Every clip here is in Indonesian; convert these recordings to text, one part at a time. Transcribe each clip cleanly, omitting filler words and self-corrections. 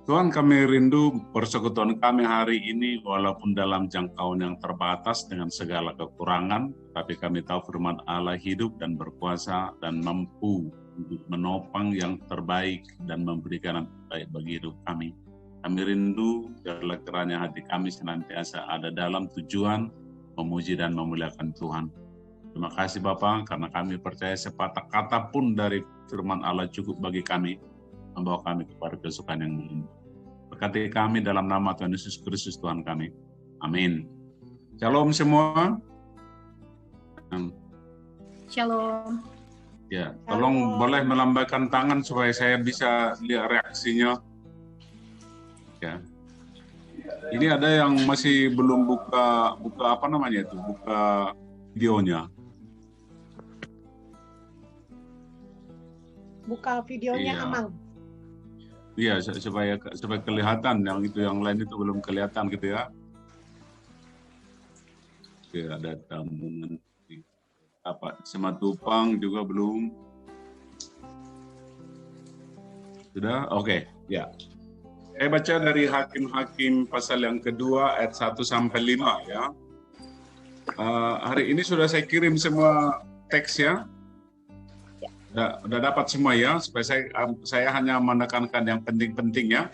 Tuhan, kami rindu persekutuan kami hari ini walaupun dalam jangkauan yang terbatas dengan segala kekurangan, tapi kami tahu firman Allah hidup dan berkuasa dan mampu untuk menopang yang terbaik dan memberikan yang terbaik bagi hidup kami. Kami rindu biarlah kiranya hati kami senantiasa ada dalam tujuan memuji dan memuliakan Tuhan. Terima kasih Bapa, karena kami percaya sepatah kata pun dari firman Allah cukup bagi kami, membawa kami kepada kesukaan yang mulia. Berkati kami dalam nama Tuhan Yesus Kristus Tuhan kami. Amin. Shalom semua. Shalom. Ya, tolong boleh melambaikan tangan supaya saya bisa lihat reaksinya. Ya. Ini ada yang masih belum buka apa namanya itu, buka videonya. Buka videonya, Amang. Iya, supaya kelihatan, yang lain itu belum kelihatan gitu ya. Oke, ada tamu apa Sematupang juga belum. Sudah? Oke, ya. Saya baca dari Hakim-Hakim pasal yang kedua ayat 1 sampai 5 ya. Hari ini sudah saya kirim semua teks ya. Udah dapat semua ya, supaya saya hanya menekankan yang penting-penting ya.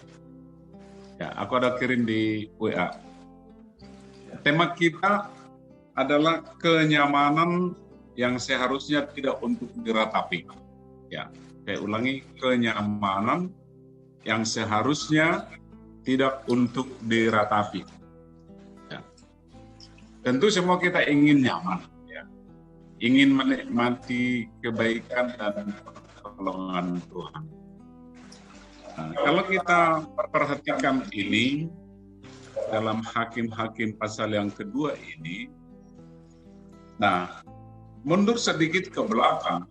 Ya, aku ada kirim di WA. Tema kita adalah kenyamanan yang seharusnya tidak untuk diratapi. Ya, saya ulangi, kenyamanan yang seharusnya tidak untuk diratapi. Ya. Tentu semua kita ingin nyaman. Ingin menikmati kebaikan dan pertolongan Tuhan. Nah, kalau kita perhatikan ini dalam Hakim-Hakim pasal yang kedua ini, nah mundur sedikit ke belakang,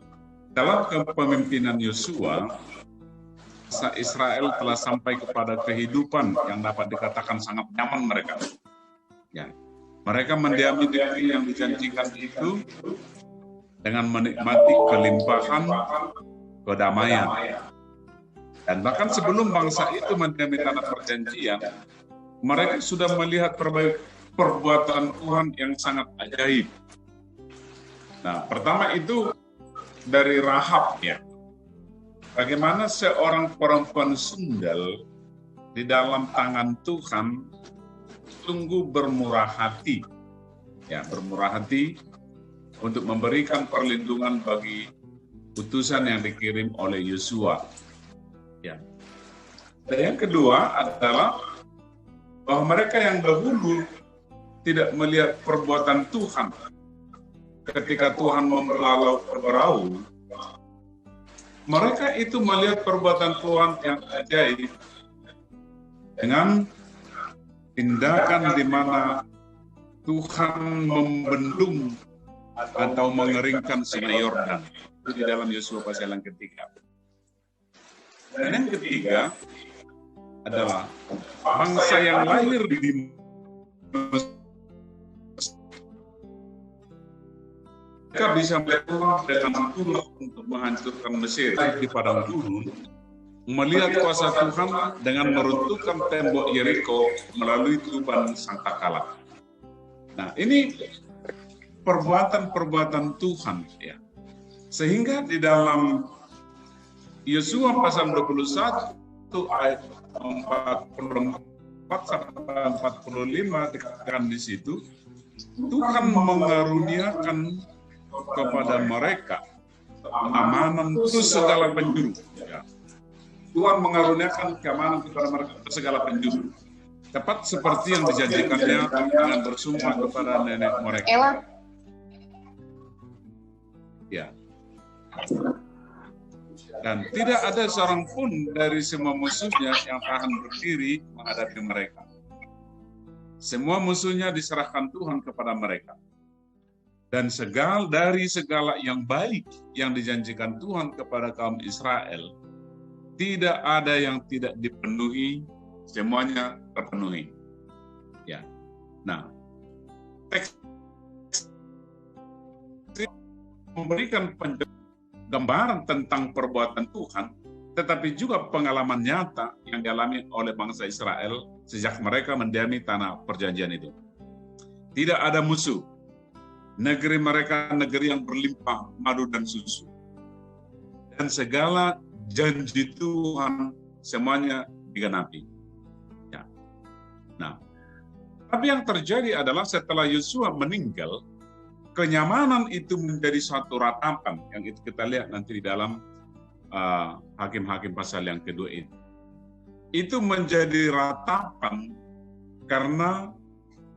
dalam kepemimpinan Yosua, Israel telah sampai kepada kehidupan yang dapat dikatakan sangat nyaman mereka. Ya, mereka mendiami negeri yang dijanjikan itu dengan menikmati kelimpahan kedamaian. Dan bahkan sebelum bangsa itu mendiami tanah perjanjian, mereka sudah melihat perbuatan Tuhan yang sangat ajaib. Nah, pertama itu dari Rahab ya. Bagaimana seorang perempuan sundal di dalam tangan Tuhan sungguh bermurah hati. Ya, bermurah hati untuk memberikan perlindungan bagi utusan yang dikirim oleh Yosua. Ya. Dan yang kedua adalah bahwa mereka yang dahulu tidak melihat perbuatan Tuhan ketika Tuhan membelalau perahu, mereka itu melihat perbuatan Tuhan yang ajaib dengan tindakan di mana Tuhan membendung atau mengeringkan Sungai Yordan. Itu di dalam Yosua pasal yang ketiga. Dan yang ketiga adalah bangsa yang lahir di mereka bisa melakukan dengan tulus untuk menghancurkan Mesir di padang gurun, melihat kuasa Tuhan dengan meruntuhkan tembok Yeriko melalui tuban sangkakala. Nah, ini perbuatan-perbuatan Tuhan ya. Sehingga di dalam Yosua pasal 21 ayat 44 sampai 45 dikatakan di situ, Tuhan mengaruniakan kepada mereka keamanan ke segala penjuru. Ya. Tuhan mengaruniakan keamanan kepada mereka ke segala penjuru. Tepat seperti yang dijanjikannya dengan bersumpah kepada nenek mereka. Ya. Dan tidak ada seorang pun dari semua musuhnya yang tahan berdiri menghadapi mereka. Semua musuhnya diserahkan Tuhan kepada mereka. Dan dari segala yang baik yang dijanjikan Tuhan kepada kaum Israel, tidak ada yang tidak dipenuhi, semuanya terpenuhi. Ya. Nah, teks memberikan gambaran tentang perbuatan Tuhan tetapi juga pengalaman nyata yang dialami oleh bangsa Israel sejak mereka mendiami tanah perjanjian itu. Tidak ada musuh. Negeri mereka negeri yang berlimpah madu dan susu. Dan segala janji Tuhan semuanya digenapi. Ya. Nah, tapi yang terjadi adalah setelah Yosua meninggal, kenyamanan itu menjadi suatu ratapan yang itu kita lihat nanti di dalam Hakim-Hakim pasal yang kedua itu. Itu menjadi ratapan karena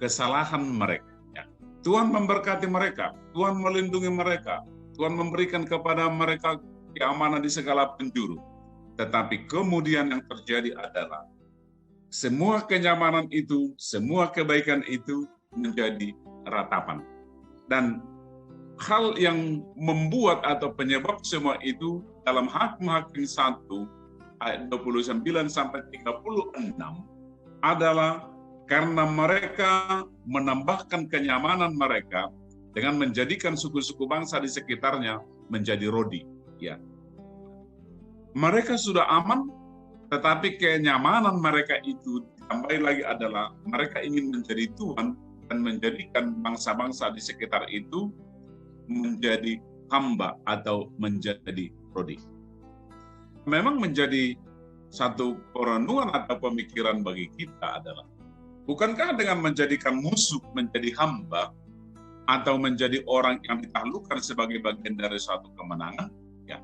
kesalahan mereka. Ya. Tuhan memberkati mereka, Tuhan melindungi mereka, Tuhan memberikan kepada mereka keamanan di segala penjuru. Tetapi kemudian yang terjadi adalah semua kenyamanan itu, semua kebaikan itu menjadi ratapan. Dan hal yang membuat atau penyebab semua itu dalam Hakim-Hakim 1 ayat 29 sampai 36 adalah karena mereka menambahkan kenyamanan mereka dengan menjadikan suku-suku bangsa di sekitarnya menjadi rodi. Ya. Mereka sudah aman, tetapi kenyamanan mereka itu ditambah lagi adalah mereka ingin menjadi Tuhan dan menjadikan bangsa-bangsa di sekitar itu menjadi hamba atau menjadi rodi. Memang menjadi satu perenungan atau pemikiran bagi kita adalah, bukankah dengan menjadikan musuh menjadi hamba atau menjadi orang yang ditaklukkan sebagai bagian dari suatu kemenangan? Ya.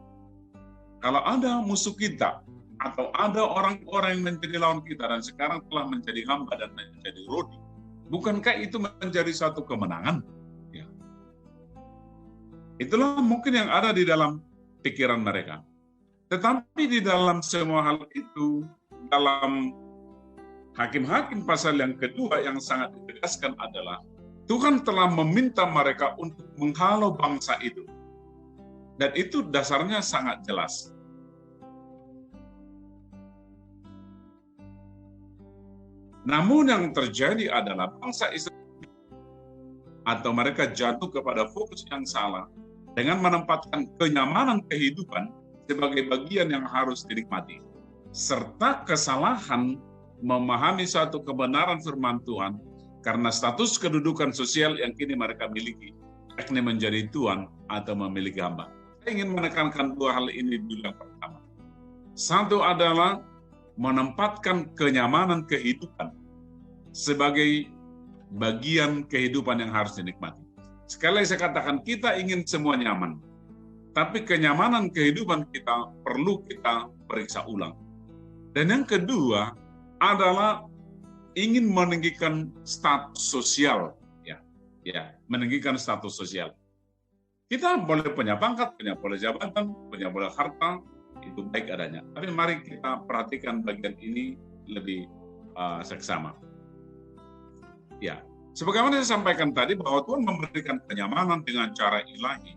Kalau ada musuh kita, atau ada orang-orang yang menjadi lawan kita dan sekarang telah menjadi hamba dan menjadi rodi, bukankah itu menjadi satu kemenangan? Ya. Itulah mungkin yang ada di dalam pikiran mereka. Tetapi di dalam semua hal itu, dalam Hakim-Hakim pasal yang kedua yang sangat ditegaskan adalah Tuhan telah meminta mereka untuk menghalau bangsa itu. Dan itu dasarnya sangat jelas. Namun yang terjadi adalah bangsa Israel atau mereka jatuh kepada fokus yang salah dengan menempatkan kenyamanan kehidupan sebagai bagian yang harus dinikmati, serta kesalahan memahami suatu kebenaran firman Tuhan karena status kedudukan sosial yang kini mereka miliki, yakni menjadi tuan atau memiliki hamba. Saya ingin menekankan dua hal ini dulu. Yang pertama, satu adalah menempatkan kenyamanan kehidupan sebagai bagian kehidupan yang harus dinikmati. Sekali lagi saya katakan, kita ingin semua nyaman, tapi kenyamanan kehidupan kita perlu kita periksa ulang. Dan yang kedua adalah ingin meninggikan status sosial, meninggikan status sosial. Kita boleh punya pangkat, punya boleh jabatan, punya boleh harta, itu baik adanya. Tapi mari kita perhatikan bagian ini lebih seksama. Ya, sebagaimana saya sampaikan tadi bahwa Tuhan memberikan kenyamanan dengan cara ilahi.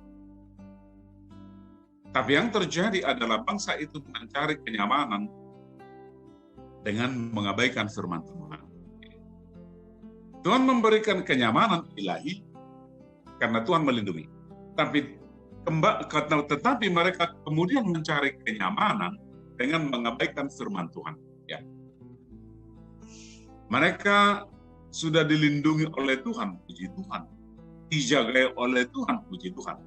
Tapi yang terjadi adalah bangsa itu mencari kenyamanan dengan mengabaikan firman Tuhan. Tuhan memberikan kenyamanan ilahi karena Tuhan melindungi. Tetapi mereka kemudian mencari kenyamanan dengan mengabaikan firman Tuhan. Ya. Mereka sudah dilindungi oleh Tuhan, puji Tuhan. Dijagai oleh Tuhan, puji Tuhan.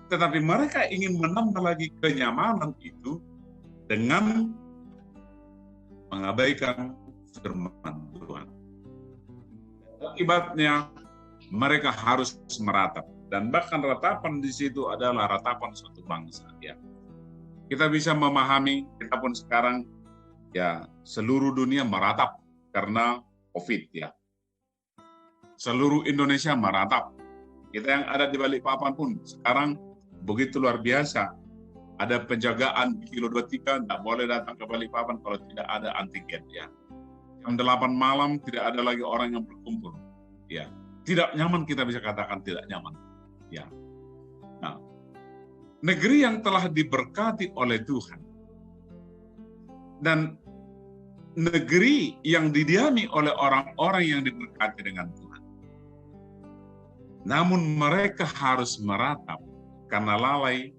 Tetapi mereka ingin menambah lagi kenyamanan itu dengan mengabaikan firman Tuhan. Akibatnya mereka harus meratap. Dan bahkan ratapan di situ adalah ratapan suatu bangsa. Ya. Kita bisa memahami, kita pun sekarang ya seluruh dunia meratap karena COVID ya. Seluruh Indonesia meratap. Kita yang ada di Balikpapan pun sekarang begitu luar biasa. Ada penjagaan di Kilo 23, tidak boleh datang ke Balikpapan kalau tidak ada antigen ya. Jam 8 malam tidak ada lagi orang yang berkumpul. Ya. Tidak nyaman, kita bisa katakan tidak nyaman. Ya. Nah, negeri yang telah diberkati oleh Tuhan dan negeri yang didiami oleh orang-orang yang diberkati dengan Tuhan. Namun mereka harus meratap karena lalai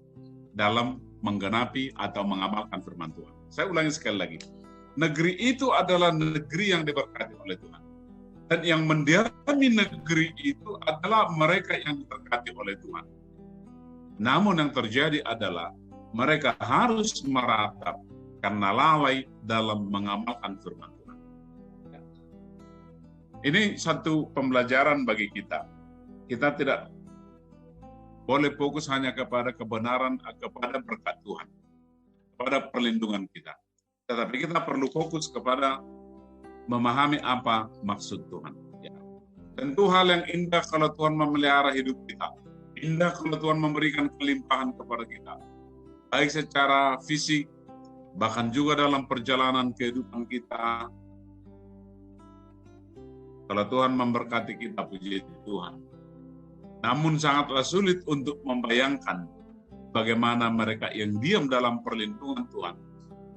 dalam menggenapi atau mengamalkan firman Tuhan. Saya ulangi sekali lagi. Negeri itu adalah negeri yang diberkati oleh Tuhan. Dan yang mendiami negeri itu adalah mereka yang diberkati oleh Tuhan. Namun yang terjadi adalah mereka harus meratap karena lalai dalam mengamalkan firman Tuhan. Ini satu pembelajaran bagi kita. Kita tidak boleh fokus hanya kepada kebenaran, kepada berkat Tuhan, kepada perlindungan kita. Tetapi kita perlu fokus kepada memahami apa maksud Tuhan. Ya. Tentu hal yang indah kalau Tuhan memelihara hidup kita. Indah kalau Tuhan memberikan kelimpahan kepada kita. Baik secara fisik, bahkan juga dalam perjalanan kehidupan kita. Kalau Tuhan memberkati kita, puji Tuhan. Namun sangatlah sulit untuk membayangkan bagaimana mereka yang diam dalam perlindungan Tuhan,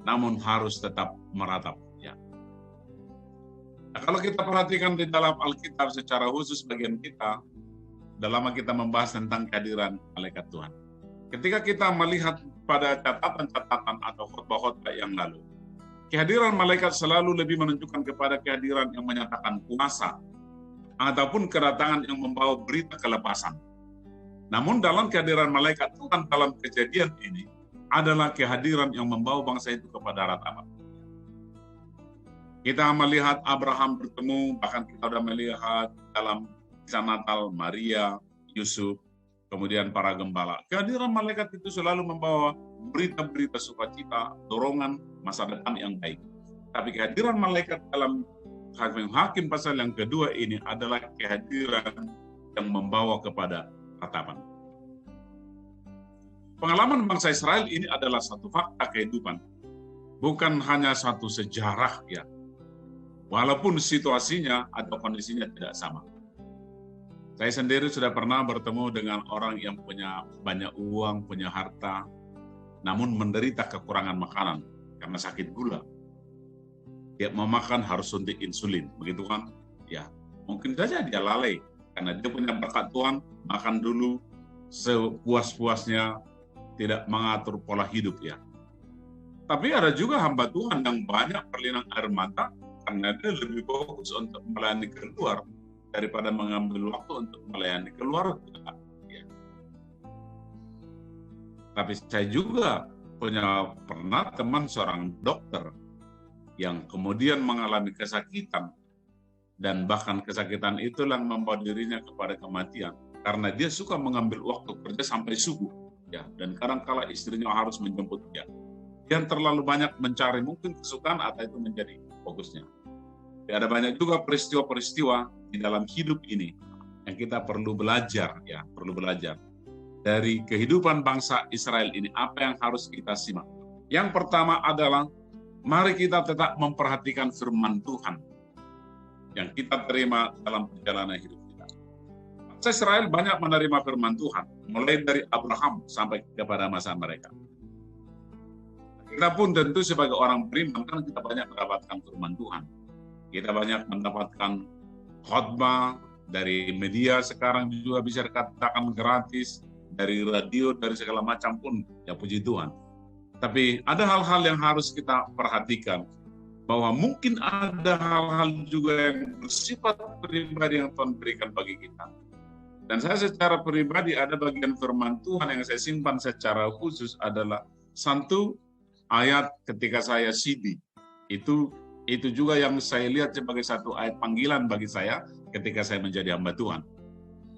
namun harus tetap meratap. Ya. Nah, kalau kita perhatikan di dalam Alkitab secara khusus bagian kita, dalam kita membahas tentang kehadiran malaikat Tuhan. Ketika kita melihat pada catatan-catatan atau khotbah-khotbah yang lalu, kehadiran malaikat selalu lebih menunjukkan kepada kehadiran yang menyatakan kuasa, ataupun kedatangan yang membawa berita kelepasan. Namun dalam kehadiran malaikat Tuhan dalam kejadian ini adalah kehadiran yang membawa bangsa itu kepada ratapan. Kita melihat Abraham bertemu, bahkan kita sudah melihat dalam kisah Natal Maria, Yusuf, kemudian para gembala. Kehadiran malaikat itu selalu membawa berita-berita sukacita, dorongan masa depan yang baik. Tapi kehadiran malaikat dalam Hakim pasal yang kedua ini adalah kehadiran yang membawa kepada ratapan. Pengalaman bangsa Israel ini adalah satu fakta kehidupan, bukan hanya satu sejarah ya. Walaupun situasinya atau kondisinya tidak sama. Saya sendiri sudah pernah bertemu dengan orang yang punya banyak uang, punya harta, namun menderita kekurangan makanan karena sakit gula. Dia mau makan harus suntik insulin, begitu kan? Ya, mungkin saja dia lalai karena dia punya berkat Tuhan, makan dulu sepuas-puasnya, tidak mengatur pola hidup ya. Tapi ada juga hamba Tuhan yang banyak berlinang air mata karena dia lebih fokus untuk melayani keluar daripada mengambil waktu untuk melayani keluarga. Ya. Tapi saya juga pernah teman seorang dokter yang kemudian mengalami kesakitan, dan bahkan kesakitan itulah yang membawa dirinya kepada kematian karena dia suka mengambil waktu kerja sampai subuh ya, dan kadang-kala istrinya harus menjemput dia. Dia terlalu banyak mencari mungkin kesukaan atau itu menjadi fokusnya. Ya, ada banyak juga peristiwa-peristiwa di dalam hidup ini yang kita perlu belajar ya, perlu belajar dari kehidupan bangsa Israel ini. Apa yang harus kita simak? Yang pertama adalah mari kita tetap memperhatikan firman Tuhan yang kita terima dalam perjalanan hidup kita. Bangsa Israel banyak menerima firman Tuhan, mulai dari Abraham sampai kepada masa mereka. Kita pun tentu sebagai orang beriman kan kita banyak mendapatkan firman Tuhan. Kita banyak mendapatkan khotbah dari media, sekarang juga bisa dikatakan gratis, dari radio, dari segala macam pun, ya puji Tuhan. Tapi ada hal-hal yang harus kita perhatikan, bahwa mungkin ada hal-hal juga yang bersifat pribadi yang Tuhan berikan bagi kita. Dan saya secara pribadi ada bagian firman Tuhan yang saya simpan secara khusus adalah satu ayat ketika saya CD. Itu juga yang saya lihat sebagai satu ayat panggilan bagi saya ketika saya menjadi hamba Tuhan.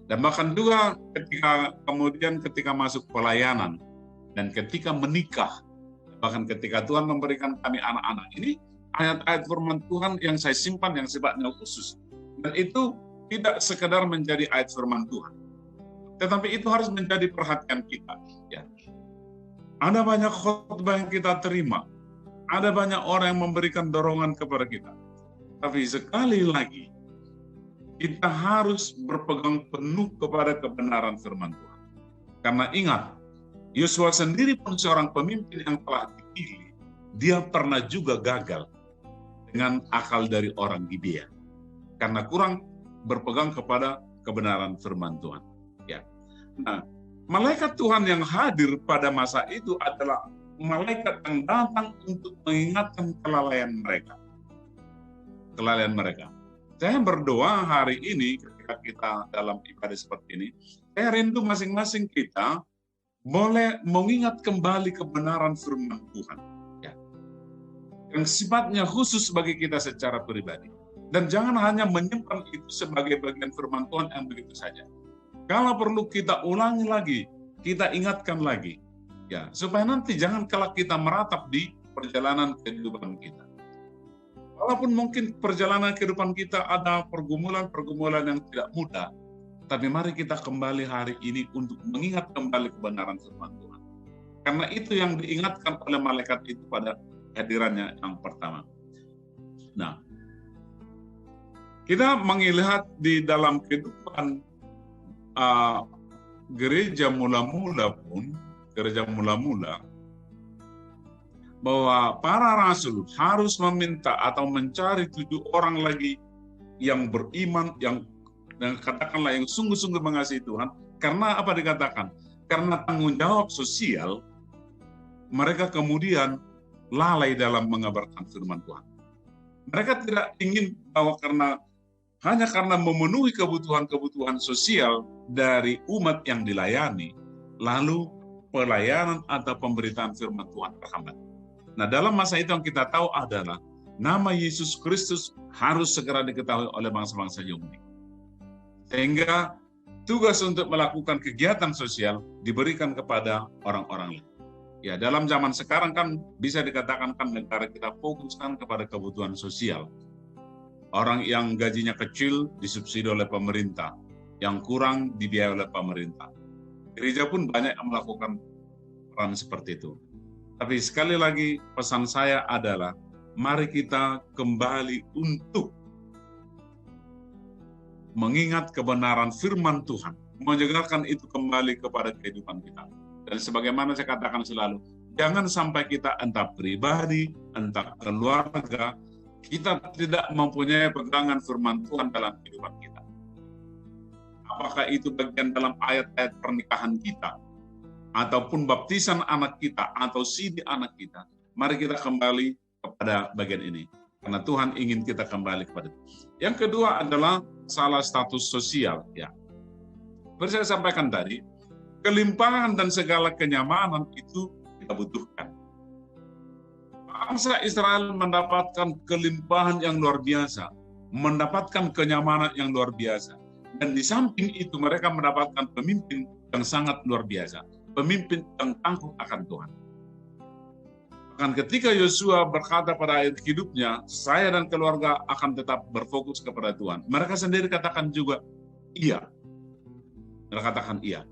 Dan bahkan juga ketika masuk pelayanan dan ketika menikah, bahkan ketika Tuhan memberikan kami anak-anak, ini ayat-ayat firman Tuhan yang saya simpan yang sifatnya khusus. Dan itu tidak sekedar menjadi ayat firman Tuhan, tetapi itu harus menjadi perhatian kita. Ya. Ada banyak khotbah yang kita terima, ada banyak orang yang memberikan dorongan kepada kita. Tapi sekali lagi, kita harus berpegang penuh kepada kebenaran firman Tuhan. Karena ingat, Yosua sendiri pun seorang pemimpin yang telah dipilih, dia pernah juga gagal dengan akal dari orang Gibea karena kurang berpegang kepada kebenaran firman Tuhan. Ya. Nah, malaikat Tuhan yang hadir pada masa itu adalah malaikat yang datang untuk mengingatkan kelalaian mereka. Kelalaian mereka. Saya berdoa hari ini ketika kita dalam ibadah seperti ini, saya rindu masing-masing kita boleh mengingat kembali kebenaran firman Tuhan. Ya. Yang sifatnya khusus bagi kita secara pribadi. Dan jangan hanya menyimpan itu sebagai bagian firman Tuhan yang begitu saja. Kalau perlu kita ulangi lagi, kita ingatkan lagi. Ya, supaya nanti jangan kelak kita meratap di perjalanan kehidupan kita. Walaupun mungkin perjalanan kehidupan kita ada pergumulan-pergumulan yang tidak mudah, tapi mari kita kembali hari ini untuk mengingat kembali kebenaran firman Tuhan. Karena itu yang diingatkan oleh malaikat itu pada hadirannya yang pertama. Nah, kita melihat di dalam kehidupan gereja mula-mula bahwa para rasul harus meminta atau mencari 7 orang lagi yang beriman, yang katakanlah yang sungguh-sungguh mengasihi Tuhan. Karena apa dikatakan? Karena tanggung jawab sosial, mereka kemudian lalai dalam mengabarkan firman Tuhan. Mereka tidak ingin bahwa hanya karena memenuhi kebutuhan-kebutuhan sosial dari umat yang dilayani, lalu pelayanan atau pemberitaan firman Tuhan terhambat. Nah, dalam masa itu yang kita tahu adalah nama Yesus Kristus harus segera diketahui oleh bangsa-bangsa Yahudi. Sehingga tugas untuk melakukan kegiatan sosial diberikan kepada orang-orang lain. Ya, dalam zaman sekarang kan bisa dikatakan kan negara kita fokuskan kepada kebutuhan sosial. Orang yang gajinya kecil disubsidi oleh pemerintah, yang kurang dibiayai oleh pemerintah. Gereja pun banyak yang melakukan peran seperti itu. Tapi sekali lagi pesan saya adalah mari kita kembali untuk mengingat kebenaran firman Tuhan, menjelaskan itu kembali kepada kehidupan kita. Dan sebagaimana saya katakan selalu, jangan sampai kita entah pribadi, entah keluarga, kita tidak mempunyai pegangan firman Tuhan dalam kehidupan kita. Apakah itu bagian dalam ayat-ayat pernikahan kita, ataupun baptisan anak kita, atau sidi anak kita, mari kita kembali kepada bagian ini. Karena Tuhan ingin kita kembali kepada itu. Yang kedua adalah salah status sosial. Ya. Seperti saya sampaikan tadi, kelimpahan dan segala kenyamanan itu kita butuhkan. Bangsa Israel mendapatkan kelimpahan yang luar biasa, mendapatkan kenyamanan yang luar biasa. Dan di samping itu mereka mendapatkan pemimpin yang sangat luar biasa. Pemimpin yang tangguh akan Tuhan. Bahkan ketika Yosua berkata pada akhir hidupnya, saya dan keluarga akan tetap berfokus kepada Tuhan. Mereka sendiri katakan juga, iya. Mereka katakan iya.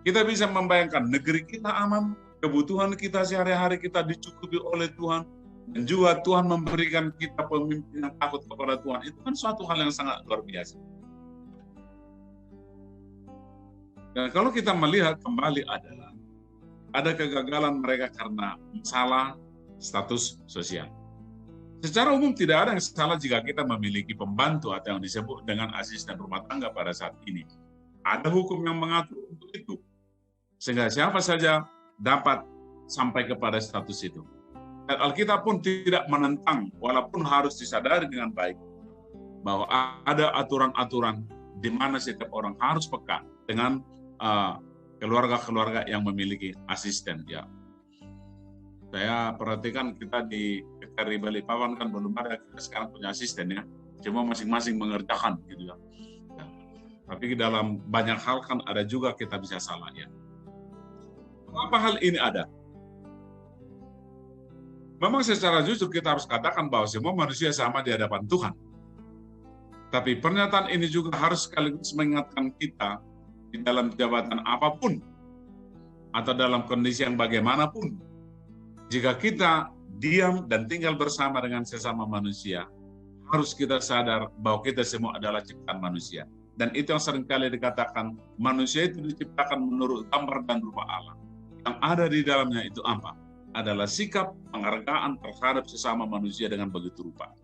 Kita bisa membayangkan negeri kita aman, kebutuhan kita sehari-hari kita dicukupi oleh Tuhan, dan juga Tuhan memberikan kita pemimpin yang takut kepada Tuhan. Itu kan suatu hal yang sangat luar biasa. Dan kalau kita melihat kembali adalah ada kegagalan mereka karena masalah status sosial. Secara umum tidak ada yang salah jika kita memiliki pembantu atau yang disebut dengan asisten rumah tangga pada saat ini. Ada hukum yang mengatur untuk itu. Sehingga siapa saja dapat sampai kepada status itu. Dan Alkitab pun tidak menentang, walaupun harus disadari dengan baik, bahwa ada aturan-aturan di mana setiap orang harus peka dengan keluarga-keluarga yang memiliki asisten. Ya, saya perhatikan kita di KRI Balikpapan kan belum ada, kita sekarang punya asisten ya, cuma masing-masing mengerjakan gitu ya. Tapi dalam banyak hal kan ada juga kita bisa salah ya. Mengapa hal ini ada? Memang secara jujur kita harus katakan bahwa semua manusia sama di hadapan Tuhan. Tapi pernyataan ini juga harus sekaligus mengingatkan kita di dalam jabatan apapun atau dalam kondisi yang bagaimanapun, jika kita diam dan tinggal bersama dengan sesama manusia, harus kita sadar bahwa kita semua adalah ciptaan manusia. Dan itu yang seringkali dikatakan, manusia itu diciptakan menurut gambar dan rupa Allah. Yang ada di dalamnya itu apa? Adalah sikap penghargaan terhadap sesama manusia dengan begitu rupa.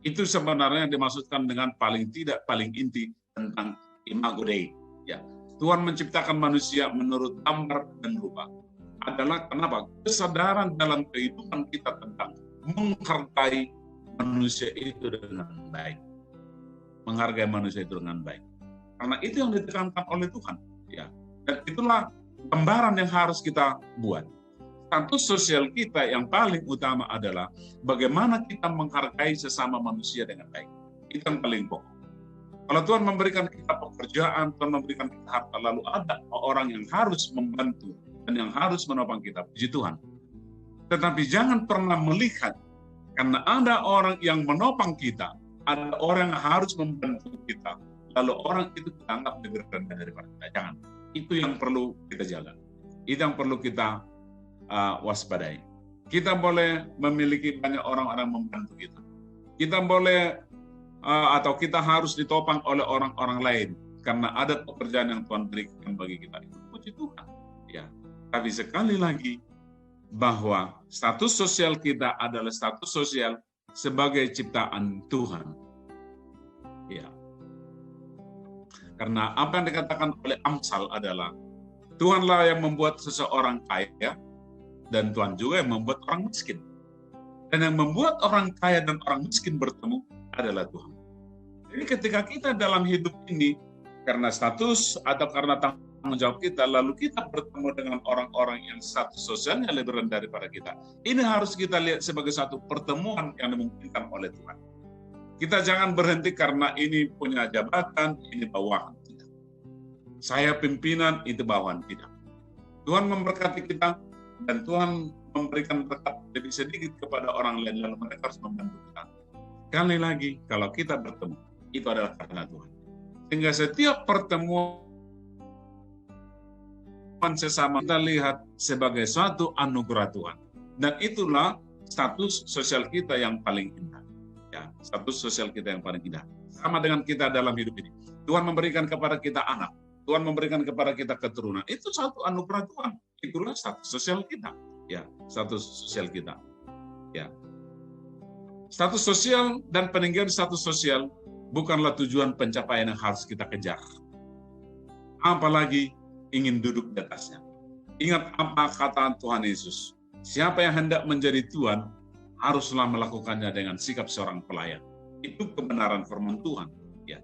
Itu sebenarnya dimaksudkan dengan paling tidak, paling inti tentang imago Dei. Ya. Tuhan menciptakan manusia menurut gambar dan rupa. Adalah kenapa? Kesadaran dalam kehidupan kita tentang menghargai manusia itu dengan baik. Menghargai manusia itu dengan baik. Karena itu yang ditekankan oleh Tuhan. Ya. Dan itulah gambaran yang harus kita buat. Status sosial kita yang paling utama adalah bagaimana kita menghargai sesama manusia dengan baik. Itu yang paling pokok. Kalau Tuhan memberikan kita pekerjaan, Tuhan memberikan kita harta, lalu ada orang yang harus membantu dan yang harus menopang kita. Puji Tuhan. Tetapi jangan pernah melihat karena ada orang yang menopang kita, ada orang yang harus membantu kita, lalu orang itu dianggap lebih rendah daripada kita. Jangan. Itu yang perlu kita jaga. Itu yang perlu kita waspadai. Kita boleh memiliki banyak orang-orang membantu kita. Kita boleh atau kita harus ditopang oleh orang-orang lain karena ada pekerjaan yang Tuhan berikan bagi kita. Itu puji Tuhan. Ya. Tapi sekali lagi bahwa status sosial kita adalah status sosial sebagai ciptaan Tuhan. Ya. Karena apa yang dikatakan oleh Amsal adalah Tuhanlah yang membuat seseorang kaya dan Tuhan juga yang membuat orang miskin. Dan yang membuat orang kaya dan orang miskin bertemu adalah Tuhan. Jadi ketika kita dalam hidup ini, karena status atau karena tanggung jawab kita, lalu kita bertemu dengan orang-orang yang status sosialnya lebih rendah daripada kita. Ini harus kita lihat sebagai satu pertemuan yang dimungkinkan oleh Tuhan. Kita jangan berhenti karena ini punya jabatan, ini bawahan. Tidak. Saya pimpinan, itu bawahan. Tidak. Tuhan memberkati kita, dan Tuhan memberikan berkat lebih sedikit kepada orang lain, lalu mereka harus membantu kita. Sekali lagi, kalau kita bertemu, itu adalah karena Tuhan. Sehingga setiap pertemuan sesama kita lihat sebagai suatu anugerah Tuhan. Dan itulah status sosial kita yang paling indah. Ya, status sosial kita yang paling indah. Sama dengan kita dalam hidup ini. Tuhan memberikan kepada kita anak. Tuhan memberikan kepada kita keturunan. Itu satu anugerah Tuhan. Itulah status sosial kita. Ya, status sosial kita. Ya. Status sosial dan peninggian status sosial bukanlah tujuan pencapaian yang harus kita kejar. Apalagi ingin duduk di atasnya. Ingat apa kata Tuhan Yesus. Siapa yang hendak menjadi Tuhan, haruslah melakukannya dengan sikap seorang pelayan. Itu kebenaran firman Tuhan. Ya.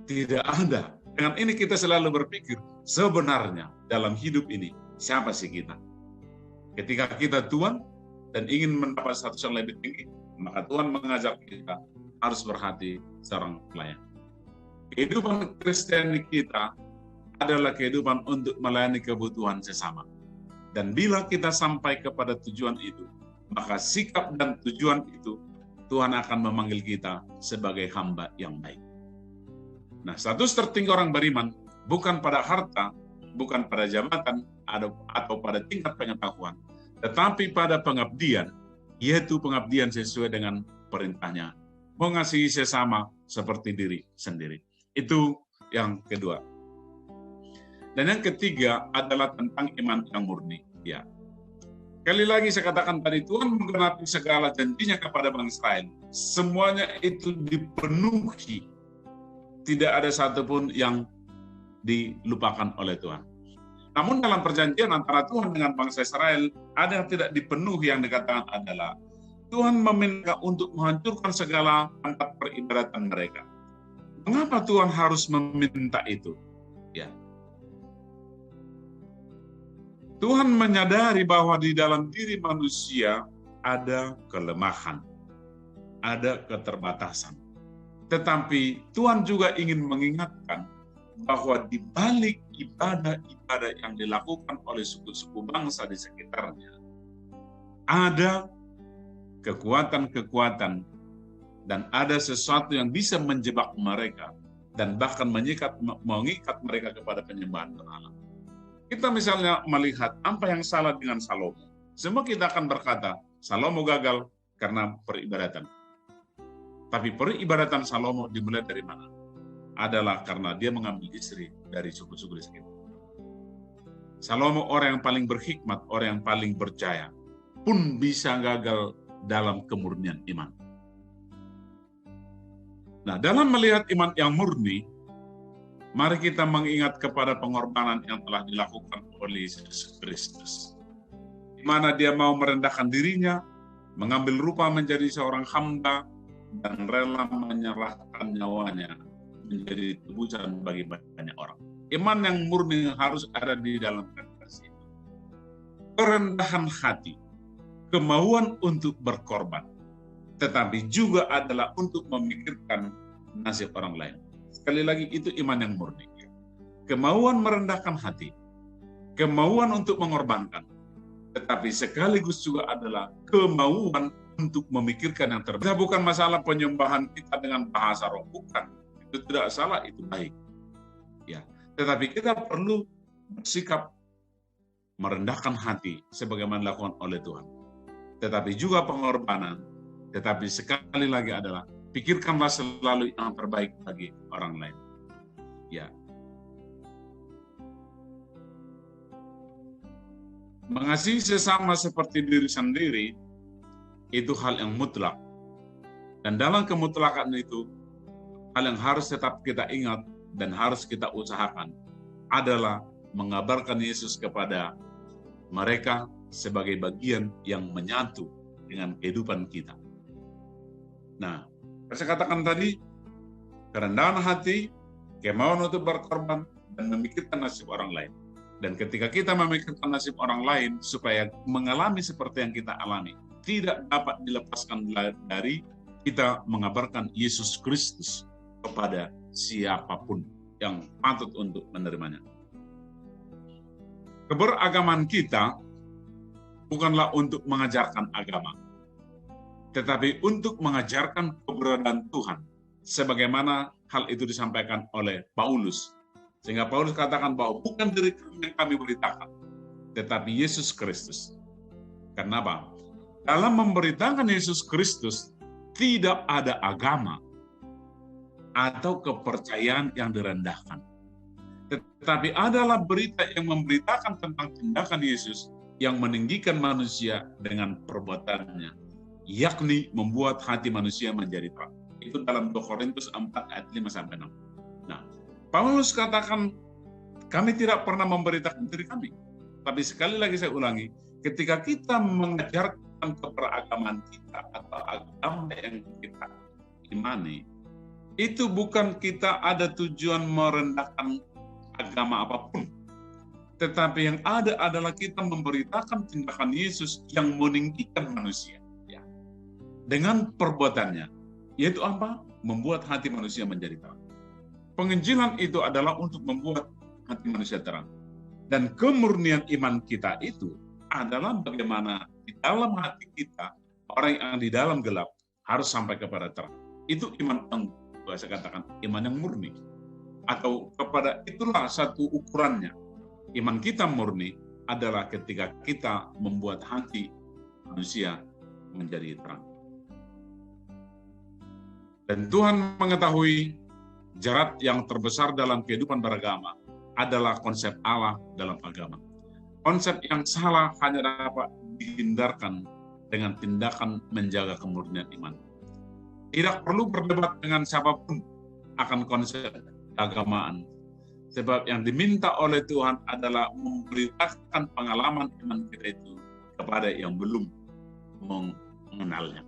Tidak ada. Dengan ini kita selalu berpikir, sebenarnya dalam hidup ini, siapa sih kita? Ketika kita Tuhan dan ingin mendapat status yang lebih tinggi, maka Tuhan mengajak kita harus berhati seorang pelayan. Kehidupan Kristiani kita adalah kehidupan untuk melayani kebutuhan sesama. Dan bila kita sampai kepada tujuan itu, maka sikap dan tujuan itu Tuhan akan memanggil kita sebagai hamba yang baik. Nah, status tertinggi orang beriman bukan pada harta, bukan pada jabatan atau pada tingkat pengetahuan, tetapi pada pengabdian, yaitu pengabdian sesuai dengan perintahnya. Mengasihi sesama seperti diri sendiri. Itu yang kedua. Dan yang ketiga adalah tentang iman yang murni. Ya. Kali lagi saya katakan tadi, Tuhan menggenapi segala janjinya kepada bangsa Israel. Semuanya itu dipenuhi. Tidak ada satupun yang dilupakan oleh Tuhan. Namun dalam perjanjian antara Tuhan dengan bangsa Israel, ada yang tidak dipenuhi yang dikatakan adalah Tuhan meminta untuk menghancurkan segala tempat peribadatan mereka. Mengapa Tuhan harus meminta itu? Ya. Tuhan menyadari bahwa di dalam diri manusia ada kelemahan, ada keterbatasan. Tetapi Tuhan juga ingin mengingatkan bahwa di balik ibadah-ibadah yang dilakukan oleh suku-suku bangsa di sekitarnya, ada kekuatan-kekuatan dan ada sesuatu yang bisa menjebak mereka dan bahkan mengikat mereka kepada penyembahan berhala. Kita misalnya melihat apa yang salah dengan Salomo. Semua kita akan berkata, Salomo gagal karena peribadatan. Tapi peribadatan Salomo dimulai dari mana? Adalah karena dia mengambil istri dari suku-suku di sekitar. Salomo orang yang paling berhikmat, orang yang paling berjaya, pun bisa gagal dalam kemurnian iman. Nah, dalam melihat iman yang murni, Mari kita mengingat kepada pengorbanan yang telah dilakukan oleh Yesus Kristus, di mana dia mau merendahkan dirinya, mengambil rupa menjadi seorang hamba, dan rela menyerahkan nyawanya menjadi tebusan bagi banyak orang. Iman yang murni harus ada di dalam kasih itu. Kerendahan hati, kemauan untuk berkorban, tetapi juga adalah untuk memikirkan nasib orang lain. Sekali lagi, itu iman yang murni. Kemauan merendahkan hati, kemauan untuk mengorbankan, tetapi sekaligus juga adalah kemauan untuk memikirkan yang terbaik. Bukan masalah penyembahan kita dengan bahasa roh, bukan. Itu tidak salah, itu baik. Ya, tetapi kita perlu bersikap merendahkan hati sebagaimana dilakukan oleh Tuhan. Tetapi juga pengorbanan, tetapi sekali lagi adalah pikirkanlah selalu yang terbaik bagi orang lain. Ya. Mengasihi sesama seperti diri sendiri itu hal yang mutlak. Dan dalam kemutlakan itu, hal yang harus tetap kita ingat dan harus kita usahakan adalah mengabarkan Yesus kepada mereka sebagai bagian yang menyatu dengan kehidupan kita. Nah, saya katakan tadi, kerendahan hati, kemauan untuk berkorban, dan memikirkan nasib orang lain. Dan ketika kita memikirkan nasib orang lain, supaya mengalami seperti yang kita alami, tidak dapat dilepaskan dari kita mengabarkan Yesus Kristus kepada siapapun yang patut untuk menerimanya. Keberagaman kita bukanlah untuk mengajarkan agama, tetapi untuk mengajarkan keberadaan Tuhan, sebagaimana hal itu disampaikan oleh Paulus. Sehingga Paulus katakan bahwa bukan diri kami yang kami beritakan, tetapi Yesus Kristus. Kenapa? Dalam memberitakan Yesus Kristus, tidak ada agama atau kepercayaan yang direndahkan. Tetapi adalah berita yang memberitakan tentang tindakan Yesus yang meninggikan manusia dengan perbuatannya, yakni membuat hati manusia menjadi terang. Itu dalam 2 Korintus 4 ayat 5-6. Nah, Paulus katakan, kami tidak pernah memberitakan diri kami. Tapi sekali lagi saya ulangi, ketika kita mengajarkan keberagaman kita atau agama yang kita imani, itu bukan kita ada tujuan merendahkan agama apapun. Tetapi yang ada adalah kita memberitakan tindakan Yesus yang meninggikan manusia. Ya. Dengan perbuatannya, yaitu apa? Membuat hati manusia menjadi terang. Penginjilan itu adalah untuk membuat hati manusia terang. Dan kemurnian iman kita itu adalah bagaimana di dalam hati kita, orang yang di dalam gelap harus sampai kepada terang. Itu iman yang saya katakan, iman yang murni. Atau kepada itulah satu ukurannya. Iman kita murni adalah ketika kita membuat hati manusia menjadi terang. Dan Tuhan mengetahui jerat yang terbesar dalam kehidupan beragama adalah konsep Allah dalam agama. Konsep yang salah hanya dapat dihindarkan dengan tindakan menjaga kemurnian iman. Tidak perlu berdebat dengan siapapun akan konsep keagamaan. Sebab yang diminta oleh Tuhan adalah memberitakan pengalaman iman kita itu kepada yang belum mengenalnya.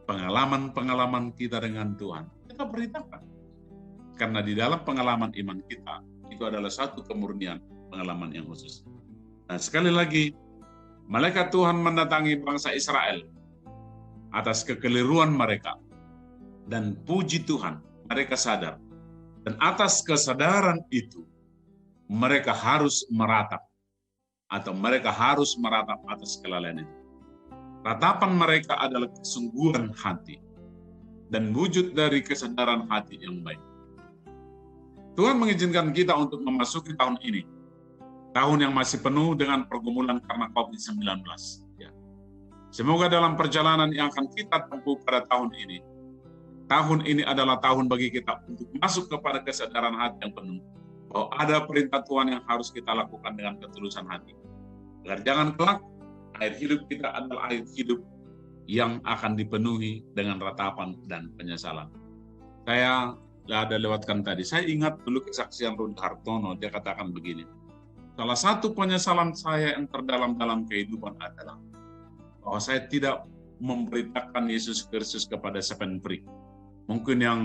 Pengalaman-pengalaman kita dengan Tuhan, kita beritakan. Karena di dalam pengalaman iman kita, itu adalah satu kemurnian pengalaman yang khusus. Nah, sekali lagi, malaikat Tuhan mendatangi bangsa Israel atas kekeliruan mereka. Dan puji Tuhan, mereka sadar. Dan atas kesadaran itu, mereka harus meratap. Atau mereka harus meratap atas kelalaian itu. Ratapan mereka adalah kesungguhan hati. Dan wujud dari kesadaran hati yang baik. Tuhan mengizinkan kita untuk memasuki tahun ini. Tahun yang masih penuh dengan pergumulan karena COVID-19. Ya. Semoga dalam perjalanan yang akan kita tempuh pada tahun ini adalah tahun bagi kita untuk masuk kepada kesadaran hati yang penuh. Bahwa ada perintah Tuhan yang harus kita lakukan dengan ketulusan hati. Agar jangan kelak, air hidup kita adalah air hidup yang akan dipenuhi dengan ratapan dan penyesalan. Saya ada lewatkan tadi, saya ingat dulu kesaksian Rudi Hartono, dia katakan begini, salah satu penyesalan saya yang terdalam dalam kehidupan adalah bahwa saya tidak memberitakan Yesus Kristus kepada sepen-peri. Mungkin yang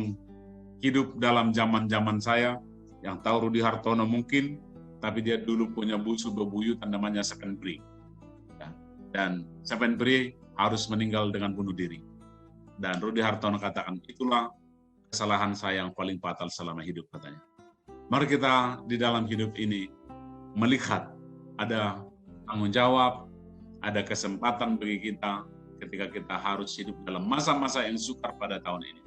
hidup dalam zaman-zaman saya, yang tahu Rudi Hartono mungkin, tapi dia dulu punya busu bebuyutan namanya sepen-peri. Dan sepen-peri harus meninggal dengan bunuh diri. Dan Rudi Hartono katakan, itulah kesalahan saya yang paling fatal selama hidup, katanya. Mari kita di dalam hidup ini melihat ada tanggung jawab, ada kesempatan bagi kita ketika kita harus hidup dalam masa-masa yang sukar pada tahun ini.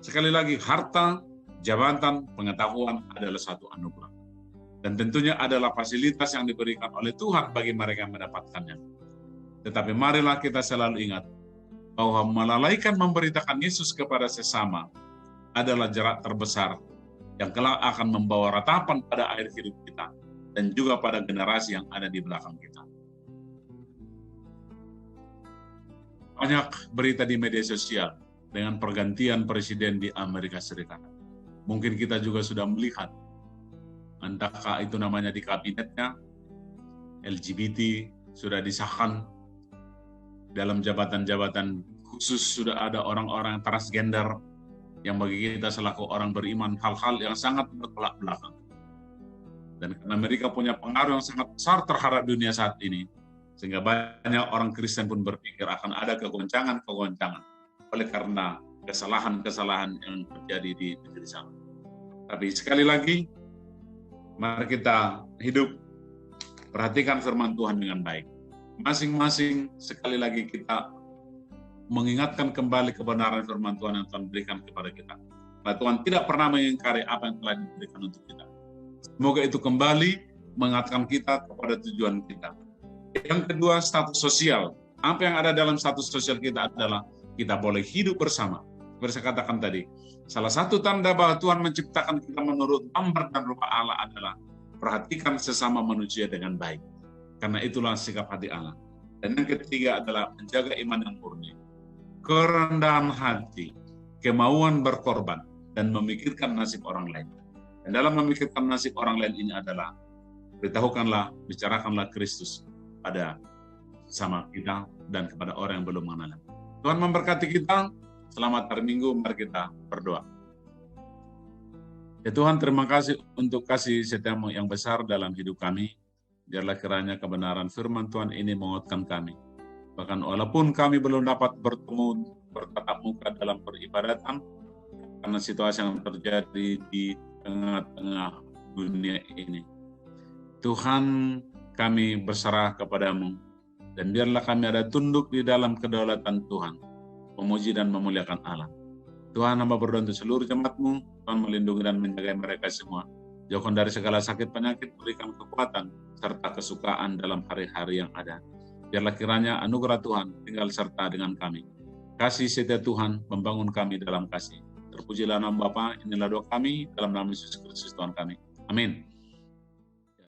Sekali lagi, harta, jabatan, pengetahuan adalah satu anugerah. Dan tentunya adalah fasilitas yang diberikan oleh Tuhan bagi mereka yang mendapatkannya. Tetapi marilah kita selalu ingat bahwa melalaikan memberitakan Yesus kepada sesama adalah jarak terbesar yang kelak akan membawa ratapan pada akhir hidup kita dan juga pada generasi yang ada di belakang kita. Banyak berita di media sosial dengan pergantian presiden di Amerika Serikat. Mungkin kita juga sudah melihat, entahkah itu namanya di kabinetnya, LGBT sudah disahkan, dalam jabatan-jabatan khusus sudah ada orang-orang transgender, yang bagi kita selaku orang beriman hal-hal yang sangat bertolak belakang. Dan karena mereka punya pengaruh yang sangat besar terhadap dunia saat ini, sehingga banyak orang Kristen pun berpikir akan ada kegoncangan-kegoncangan oleh karena kesalahan-kesalahan yang terjadi di negeri sana. Tapi sekali lagi, mari kita hidup, perhatikan firman Tuhan dengan baik. Masing-masing sekali lagi kita mengingatkan kembali kebenaran firman Tuhan yang Tuhan berikan kepada kita. Karena Tuhan tidak pernah mengingkari apa yang telah diberikan untuk kita. Semoga itu kembali mengingatkan kita kepada tujuan kita. Yang kedua, status sosial. Apa yang ada dalam status sosial kita adalah kita boleh hidup bersama. Seperti saya katakan tadi, salah satu tanda bahwa Tuhan menciptakan kita menurut gambar dan rupa Allah adalah perhatikan sesama manusia dengan baik. Karena itulah sikap hati Allah. Dan yang ketiga adalah menjaga iman yang murni. Kerendahan hati, kemauan berkorban, dan memikirkan nasib orang lain. Dan dalam memikirkan nasib orang lain ini adalah beritahukanlah, bicarakanlah Kristus pada sama kita dan kepada orang yang belum mengenal. Tuhan memberkati kita. Selamat hari Minggu, mari kita berdoa. Ya Tuhan, terima kasih untuk kasih setiamu yang besar dalam hidup kami. Biarlah kiranya kebenaran firman Tuhan ini menguatkan kami. Bahkan walaupun kami belum dapat bertemu, bertatap muka dalam peribadatan, karena situasi yang terjadi di tengah-tengah dunia ini. Tuhan, kami berserah kepadamu, dan biarlah kami ada tunduk di dalam kedaulatan Tuhan, memuji dan memuliakan Allah. Tuhan, hamba berdoa untuk seluruh jemaat-Mu, Tuhan melindungi dan menjaga mereka semua. Jauhkan dari segala sakit penyakit, berikan kekuatan serta kesukaan dalam hari-hari yang ada. Biarlah kiranya anugerah Tuhan tinggal serta dengan kami. Kasih setia Tuhan membangun kami dalam kasih. Terpujilah nama Bapa, inilah doa kami dalam nama Yesus Kristus Tuhan kami. Amin.